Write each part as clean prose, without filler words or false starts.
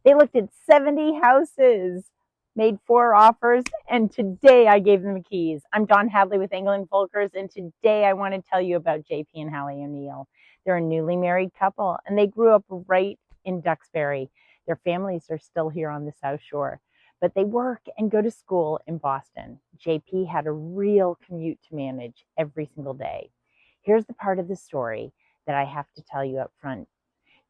They looked at 70 houses, made 4 offers, and today I gave them the keys. I'm Dawn Hadley with England Volkers, and today I want to tell you about JP and Halle O'Neil. They're a newly married couple, and they grew up right in Duxbury. Their families are still here on the South Shore, but they work and go to school in Boston. JP had a real commute to manage every single day. Here's the part of the story that I have to tell you up front.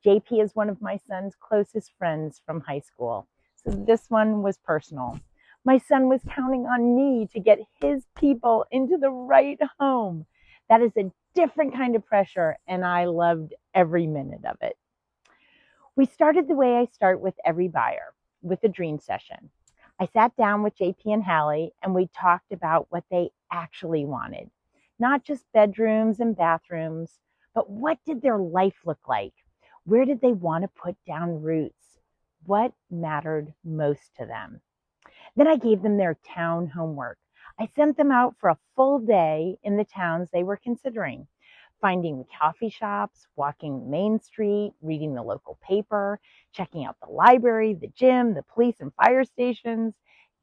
JP is one of my son's closest friends from high school, so this one was personal. My son was counting on me to get his people into the right home. That is a different kind of pressure, and I loved every minute of it. We started the way I start with every buyer, with a dream session. I sat down with JP and Halle, and we talked about what they actually wanted. Not just bedrooms and bathrooms, but what did their life look like? Where did they want to put down roots? What mattered most to them? Then I gave them their town homework. I sent them out for a full day in the towns they were considering, finding the coffee shops, walking Main Street, reading the local paper, checking out the library, the gym, the police and fire stations,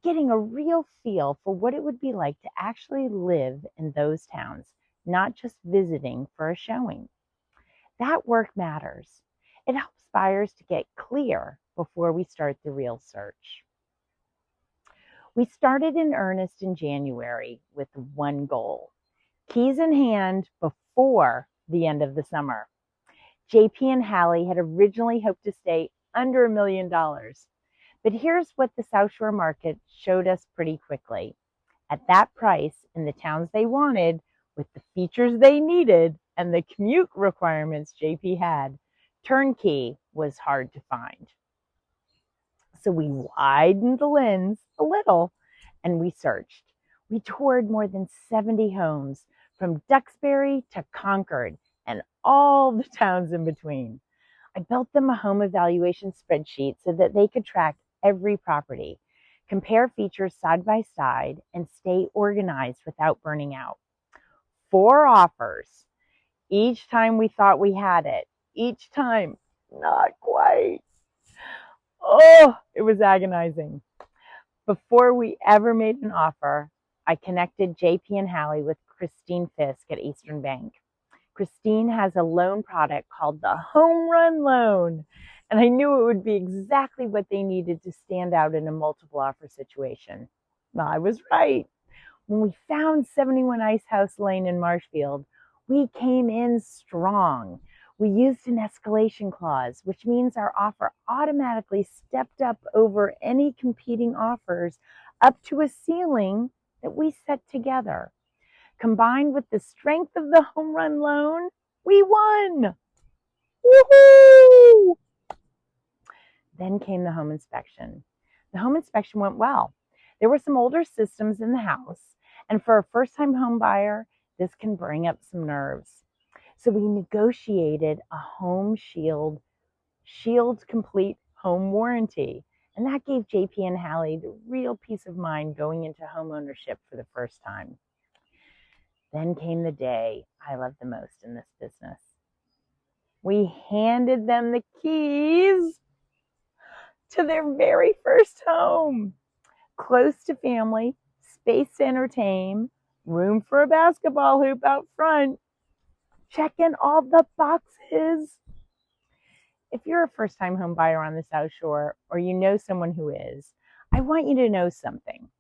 getting a real feel for what it would be like to actually live in those towns, not just visiting for a showing. That work matters. It helps buyers to get clear before we start the real search. We started in earnest in January with one goal: keys in hand before the end of the summer. JP and Halle had originally hoped to stay under $1 million. But here's what the South Shore market showed us pretty quickly. At that price, in the towns they wanted, with the features they needed and the commute requirements JP had, turnkey was hard to find. So we widened the lens a little and we searched. We toured more than 70 homes from Duxbury to Concord and all the towns in between. I built them a home evaluation spreadsheet so that they could track every property, compare features side by side, and stay organized without burning out. 4 offers. Each time we thought we had it. Each time, not quite. Oh, it was agonizing. Before we ever made an offer, I connected JP and Halle with Christine Fiske at Eastern Bank. Christine has a loan product called the Home Run Loan, and I knew it would be exactly what they needed to stand out in a multiple offer situation. Well, I was right. When we found 71 Icehouse Lane in Marshfield, we came in strong. We used an escalation clause, which means our offer automatically stepped up over any competing offers up to a ceiling that we set together. Combined with the strength of the home run loan, we won. Woohoo! Then came the home inspection. The home inspection went well. There were some older systems in the house, and for a first-time home buyer, this can bring up some nerves. So we negotiated a home shield complete home warranty. And that gave JP and Halle the real peace of mind going into home ownership for the first time. Then came the day I love the most in this business. We handed them the keys to their very first home. Close to family, space to entertain, room for a basketball hoop out front. Checking all the boxes. If you're a first-time home buyer on the South Shore, or you know someone who is, I want you to know something.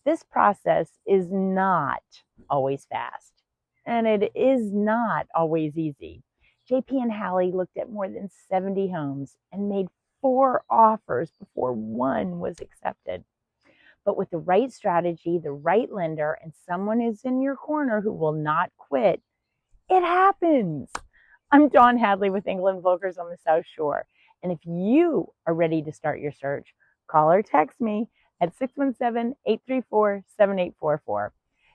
This process is not always fast, and it is not always easy. JP and Halle looked at more than 70 homes and made 4 offers before one was accepted. But with the right strategy, the right lender, and someone who's in your corner who will not quit, it happens. I'm Dawn Hadley with England Volkers on the South Shore. And if you are ready to start your search, call or text me at 617-834-7844.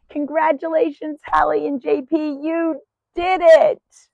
Congratulations, Halle and JP. You did it.